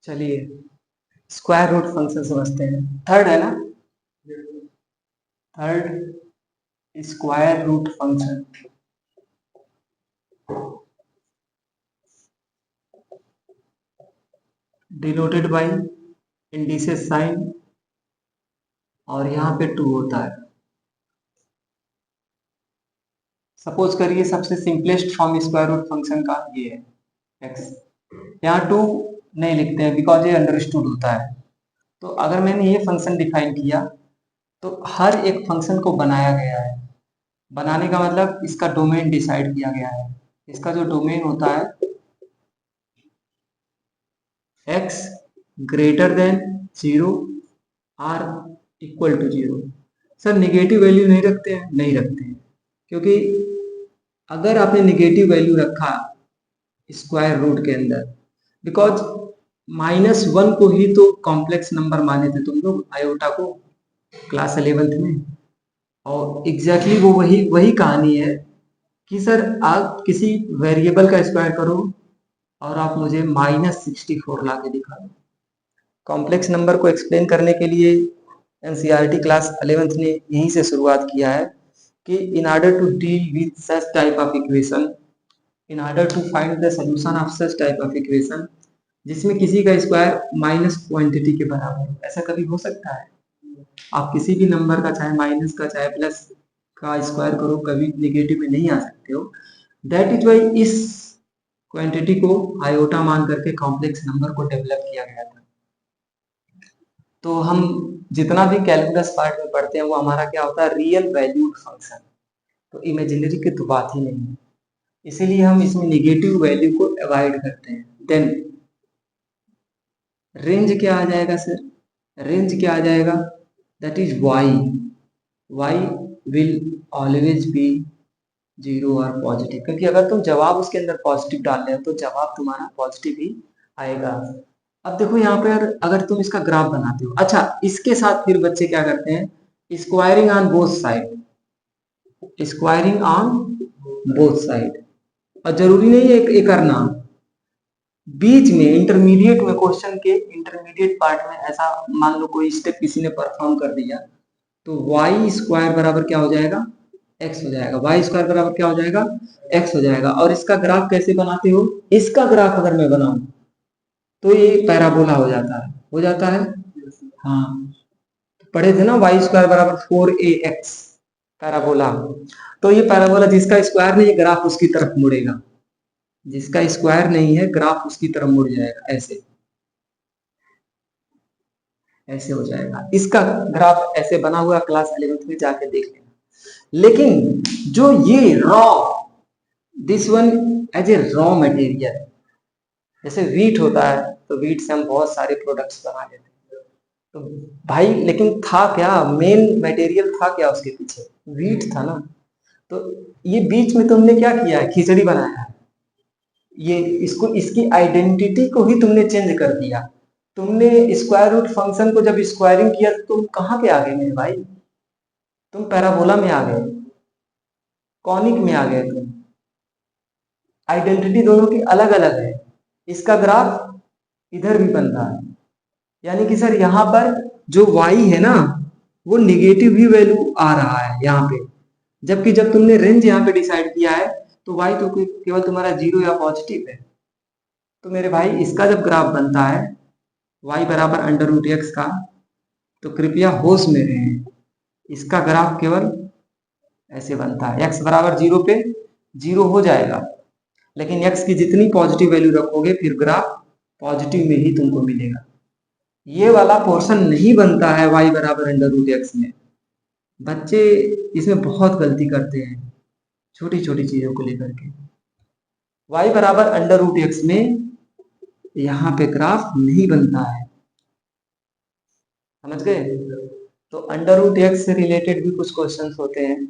चलिए square root function समझते हैं। थर्ड है ना, third square root function. Denoted by indices sign और यहाँ पे 2 होता है। सपोज करिए सबसे simplest form square root function का ये है x। यहाँ 2 नहीं लिखते हैं बिकॉज ये अंडरस्टूड होता है। तो अगर मैंने ये फंक्शन डिफाइन किया तो हर एक फंक्शन को बनाया गया है। बनाने का मतलब इसका डोमेन डिसाइड किया गया है। इसका जो डोमेन होता है x greater than 0 r equal to 0। Sir negative value नहीं रखते हैं? नहीं रखते हैं, क्योंकि अगर आपने निगेटिव वैल्यू रखा स्क्वायर रूट के अंदर, बिकॉज -1 को ही तो कॉम्प्लेक्स नंबर माने थे तुम लोग आयोटा को क्लास 11th में। और एग्जैक्टली वो वही वही कहानी है कि सर आप किसी वेरिएबल का स्क्वायर करो और आप मुझे -64 ला के दिखा दो। कॉम्प्लेक्स नंबर को एक्सप्लेन करने के लिए एनसीईआरटी क्लास 11th ने यहीं से शुरुआत किया है कि in order to deal with such type of equation, in order to find the solution of such type of equation जिसमें किसी का स्क्वायर माइनस क्वांटिटी के बराबर हो, ऐसा कभी हो सकता है? आप किसी भी नंबर का चाहे माइनस का चाहे प्लस का स्क्वायर करो, कभी निगेटिव में नहीं आ सकते हो। दैट इज वाई इस क्वांटिटी को आयोटा मान करके कॉम्प्लेक्स नंबर को डेवलप किया गया था। तो हम जितना भी कैलकुलस पार्ट में पढ़ते हैं वो हमारा क्या होता है, रियल वैल्यूड फंक्शन। तो इमेजिनरी की तो बात ही नहीं है, इसीलिए हम इसमें निगेटिव वैल्यू को अवॉइड करते हैं। देन रेंज क्या आ जाएगा सर? रेंज क्या आ जाएगा? That is y. Y will always be 0 और पॉजिटिव, क्योंकि अगर तुम जवाब उसके अंदर पॉजिटिव डाल रहे हो तो जवाब तुम्हारा पॉजिटिव ही आएगा। अब देखो यहाँ पे अगर तुम इसका ग्राफ बनाते हो, अच्छा इसके साथ फिर बच्चे क्या करते हैं, squaring on both side, squaring on both side. और जरूरी नहीं है एक करना, बीच में इंटरमीडिएट में क्वेश्चन के इंटरमीडिएट पार्ट में ऐसा मान लो कोई स्टेप किसी ने परफॉर्म कर दिया तो वाई स्क्वायर बराबर क्या हो जाएगा, एक्स हो जाएगा। वाई स्क्वायर बराबर क्या हो जाएगा, एक्स हो जाएगा। और इसका ग्राफ कैसे बनाते हो? इसका ग्राफ अगर मैं बनाऊं तो ये पैराबोला हो जाता है, हो जाता है। हाँ पढ़े थे ना, वाई स्क्वायर बराबर 4ax पैराबोला। तो ये पैराबोला जिसका स्क्वायर नहीं है ग्राफ उसकी तरफ मुड़ेगा, जिसका स्क्वायर नहीं है ग्राफ उसकी तरफ मुड़ जाएगा, ऐसे ऐसे हो जाएगा। इसका ग्राफ ऐसे बना हुआ क्लास 11th में जाके देख लेना। लेकिन जो ये raw, this one as a raw material, जैसे वीट होता है तो वीट से हम बहुत सारे प्रोडक्ट्स बना लेते हैं। तो भाई लेकिन था क्या, मेन मटेरियल था क्या उसके पीछे? वीट था ना। तो ये बीच में तुमने क्या किया है, खिचड़ी बनाया है। ये इसको इसकी आइडेंटिटी को ही तुमने चेंज कर दिया। तुमने स्क्वायर रूट फंक्शन को जब स्क्वायरिंग किया तो तुम कहाँ पे आ गए मेरे भाई? तुम पैराबोला में आ गए, कॉनिक में आ गए तुम। आइडेंटिटी दोनों की अलग अलग है। इसका ग्राफ इधर भी बन रहा है, यानी कि सर यहाँ पर जो y है ना वो निगेटिव ही वैल्यू आ रहा है यहाँ पे, जबकि जब तुमने रेंज यहाँ पे डिसाइड किया है तो y तो केवल तुम्हारा 0 या पॉजिटिव है। तो मेरे भाई इसका जब ग्राफ बनता है y बराबर अंडर रूट एक्स का, तो कृपया होश में रहें, इसका ग्राफ केवल ऐसे बनता है। x बराबर 0 पे 0 हो जाएगा, लेकिन x की जितनी पॉजिटिव वैल्यू रखोगे फिर ग्राफ पॉजिटिव में ही तुमको मिलेगा। ये वाला पोर्शन नहीं बनता है y बराबर अंडर रूट एक्स में। बच्चे इसमें बहुत गलती करते हैं छोटी छोटी चीजों को लेकर के। y बराबर अंडर रूट एक्स में यहाँ पे ग्राफ नहीं बनता है, समझ गए? तो अंडर रूट एक्स से रिलेटेड भी कुछ क्वेश्चंस होते हैं,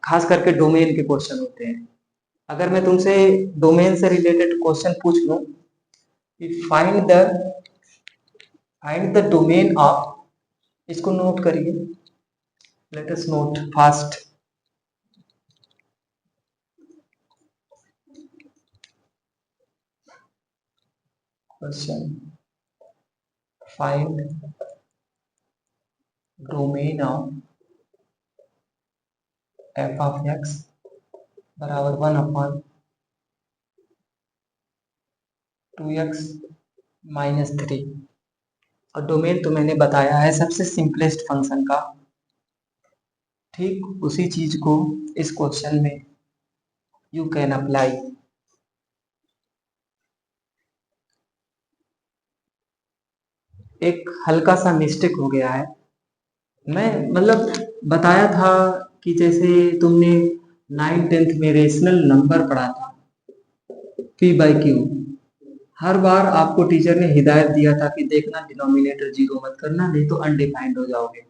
खास करके डोमेन के क्वेश्चन होते हैं। अगर मैं तुमसे डोमेन से रिलेटेड क्वेश्चन पूछ लूं कि फाइंड द डोमेन ऑफ, इसको नोट करिए, let us note fast. Question find domain of F of x बराबर 1/2x-3 और डोमेन तो मैंने बताया है सबसे सिंपलेस्ट फंक्शन का। ठीक उसी चीज को इस क्वेश्चन में यू कैन अप्लाई। एक हल्का सा मिस्टेक हो गया है। मैं मतलब बताया था कि जैसे तुमने 9th-10th में रेशनल नंबर पढ़ा था p/q। हर बार आपको टीचर ने हिदायत दिया था कि देखना डिनोमिनेटर जीरो मत करना, नहीं तो अनडिफाइंड हो जाओगे।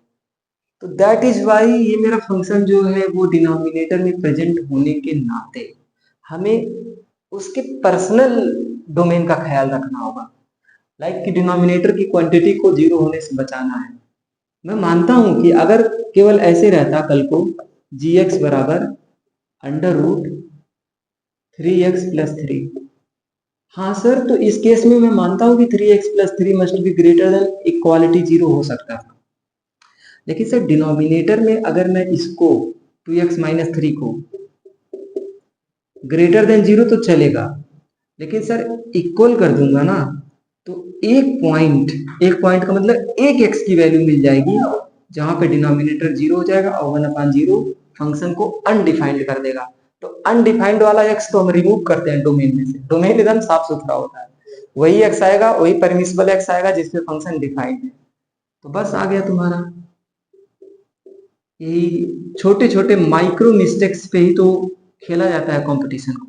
तो दैट इज वाई ये मेरा फंक्शन जो है वो डिनोमिनेटर में प्रेजेंट होने के नाते हमें उसके पर्सनल डोमेन का ख्याल रखना होगा। लाइक कि डिनोमिनेटर की क्वांटिटी को जीरो होने से बचाना है। मैं मानता हूं कि अगर केवल ऐसे रहता कल को gx बराबर √3x+3, हाँ सर, तो इस केस में मैं मानता हूं कि 3x+3 must be greater than equality zero हो सकता था। लेकिन सर डिनोमिनेटर में अगर मैं इसको 2x-3 को ग्रेटर देन जीरो तो चलेगा, लेकिन सर इक्वल कर दूंगा ना, तो एक पॉइंट का मतलब एक x की वैल्यू मिल जाएगी जहां पे डिनोमिनेटर जीरो हो जाएगा और 1/0 फंक्शन को अनडिफाइंड कर देगा। तो अनडिफाइंड वाला x तो हम रिमूव करते हैं डोमेन में से। डोमेन एकदम साफ सुथरा होता है, वही x आएगा, वही परमिसिबल x आएगा जिसमें फंक्शन डिफाइंड है। तो बस आ गया तुम्हारा। यही छोटे छोटे माइक्रो मिस्टेक्स पे ही तो खेला जाता है कंपटीशन को,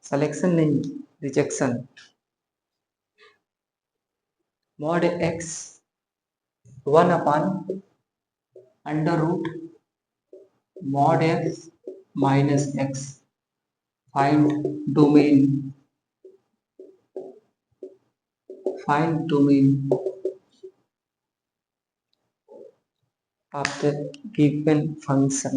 सिलेक्शन नहीं, rejection. Mod x 1/√mod x minus x find domain of the given function।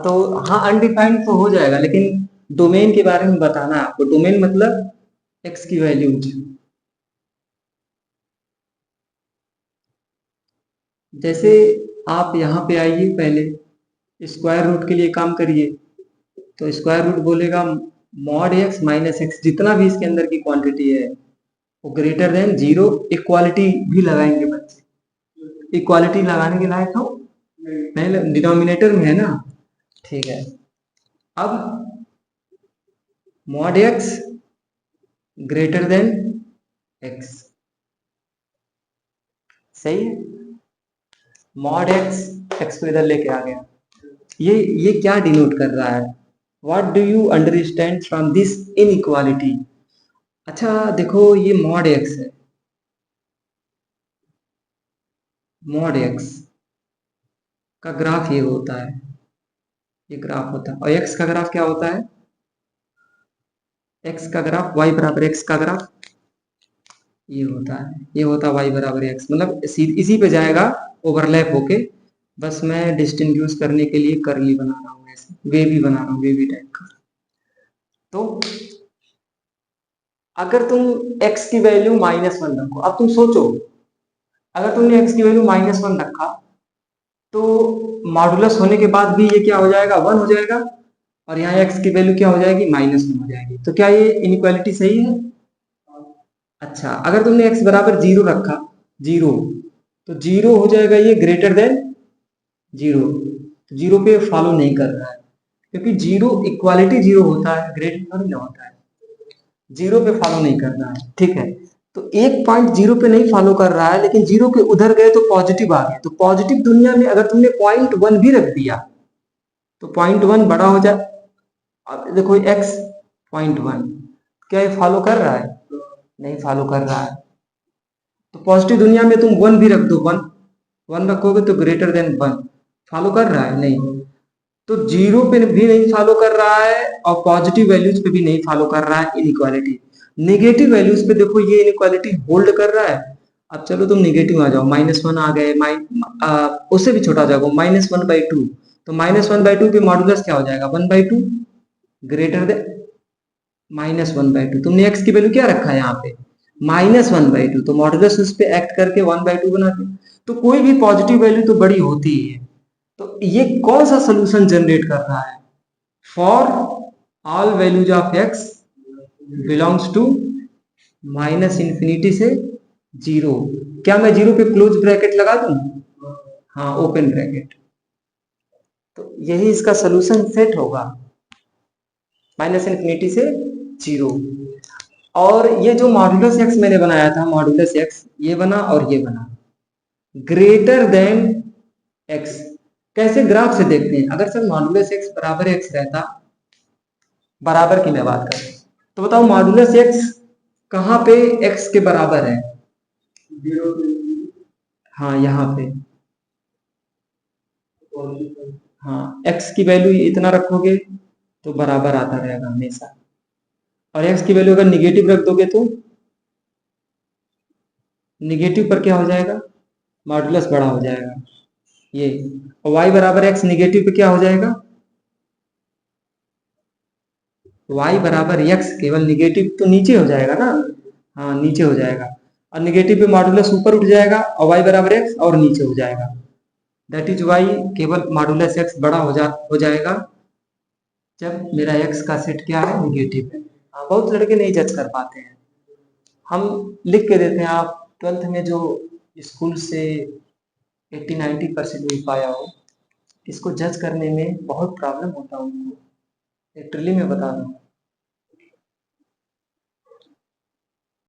तो हाँ अनडिफाइंड तो हो जाएगा, लेकिन डोमेन के बारे में बताना है आपको। डोमेन मतलब x की वैल्यूज। जैसे आप यहाँ पे आइए, पहले स्क्वायर रूट के लिए काम करिए। तो स्क्वायर रूट बोलेगा मॉड x माइनस एक्स, जितना भी इसके अंदर की क्वांटिटी है वो ग्रेटर देन जीरो। इक्वालिटी भी लगाएंगे बच्चे, इक्वालिटी लगाने के लायक हो पहले डिनोमिनेटर में है ना। ठीक है, अब mod x greater then x, सही है। मॉड x को इधर लेके आ गया। ये क्या डिनोट कर रहा है? What do you understand from this inequality? अच्छा देखो, ये मॉड x है, मॉड x का ग्राफ ये होता है, ये ग्राफ होता है। और x का ग्राफ क्या होता है? x का ग्राफ y बराबर x का ग्राफ ये होता है, ये होता है y बराबर x। मतलब इसी पे जाएगा ओवरलैप होके। बस मैं डिस्टिंग्विश करने के लिए करली बना रहा हूँ, ऐसे वेवी बना रहा हूँ, वेवी टाइप का। तो अगर तुम x की वैल्यू -1 रखो, अब तुम सोचो अगर तुमने x की वैल्यू -1 रखा तो मॉडुलस होने के बाद भी ये क्या हो जाएगा? 1 हो जाएगा। और यहाँ x की वैल्यू क्या हो जाएगी? -1 हो जाएगी। तो क्या ये इनइक्वालिटी सही है? अच्छा, अगर तुमने x बराबर 0 रखा, 0, तो 0 हो जाएगा ये ग्रेटर देन 0। तो 0 पे फॉलो नहीं कर रहा है, क्योंकि 0 इक्वालिटी 0 होता है, ग्रेटर थोड़ी ना होता है। 0 पे फॉलो नहीं कर रहा है, ठीक है। तो एक पॉइंट 0 पे नहीं फॉलो कर रहा है, लेकिन 0 के उधर गए तो पॉजिटिव आ गए। तो पॉजिटिव दुनिया में अगर तुमने 0.1 भी रख दिया तो 0.1 बड़ा हो जाए। अब देखो x 0.1, क्या ये फॉलो कर रहा है? नहीं फॉलो कर रहा है। तो पॉजिटिव दुनिया में तुम 1 भी रख दो, 1 रखोगे तो ग्रेटर देन 1, फॉलो कर रहा है? नहीं। तो 0 पे भी नहीं फॉलो कर रहा है और पॉजिटिव वैल्यूज पे भी नहीं फॉलो कर रहा है इनइक्वालिटी। नेगेटिव वैल्यूज पे देखो ये इनइक्वालिटी होल्ड कर रहा है। अब चलो तुम नेगेटिव आ जाओ, -1 आ गए, उससे भी छोटा आ जाओ, -1/2। तो -1/2 पे मॉडुलस क्या हो जाएगा 1/2 ग्रेटर देन -1/2। तुमने x की वैल्यू क्या रखा है यहाँ पे -1/2, तो मॉडुलस उस पे एक्ट करके 1/2 बनाते। तो कोई भी पॉजिटिव वैल्यू तो बड़ी होती ही है। तो ये कौन सा सोल्यूशन जनरेट कर रहा है for all values of x belongs to -∞ से 0। क्या मैं 0 पे क्लोज ब्रैकेट लगा दूं? हाँ, ओपन ब्रैकेट। तो यही इसका सोल्यूशन सेट होगा -∞ से 0। और ये जो मॉड्यूलस एक्स मैंने बनाया था, मॉड्यूलस एक्स ये बना और ये बना ग्रेटर देन एक्स। कैसे? ग्राफ से देखते हैं। अगर सर मॉड्यूलस एक्स बराबर एक्स रहता, बराबर की मैं बात कर रहा हूं, तो बताओ मॉड्यूलस एक्स कहां पे एक्स के बराबर है? हाँ, यहाँ पे। हाँ, एक्स की वैल्यू इतना रखोगे तो बराबर आता रहेगा हमेशा, और एक्स की वैल्यू अगर निगेटिव रख दोगे तो निगेटिव पर क्या हो जाएगा मॉडुलस बड़ा हो जाएगा ये। और y बराबर एक्स निगेटिव पे क्या हो जाएगा y बराबर एक्स, केवल निगेटिव तो नीचे हो जाएगा ना। हाँ, नीचे हो जाएगा, और निगेटिव पे मॉडुलस ऊपर उठ जाएगा और y बराबर एक्स और नीचे हो जाएगा। दैट इज वाई केवल मॉडुलस एक्स बड़ा हो जाएगा जब मेरा एक्स का सेट क्या है निगेटिव है। हाँ, बहुत लड़के नहीं जज कर पाते हैं, हम लिख के देते हैं। आप 12th में जो स्कूल से 80-90% मिल पाया हो, इसको जज करने में बहुत प्रॉब्लम होता है उनको, लिटरली मैं बता दूं।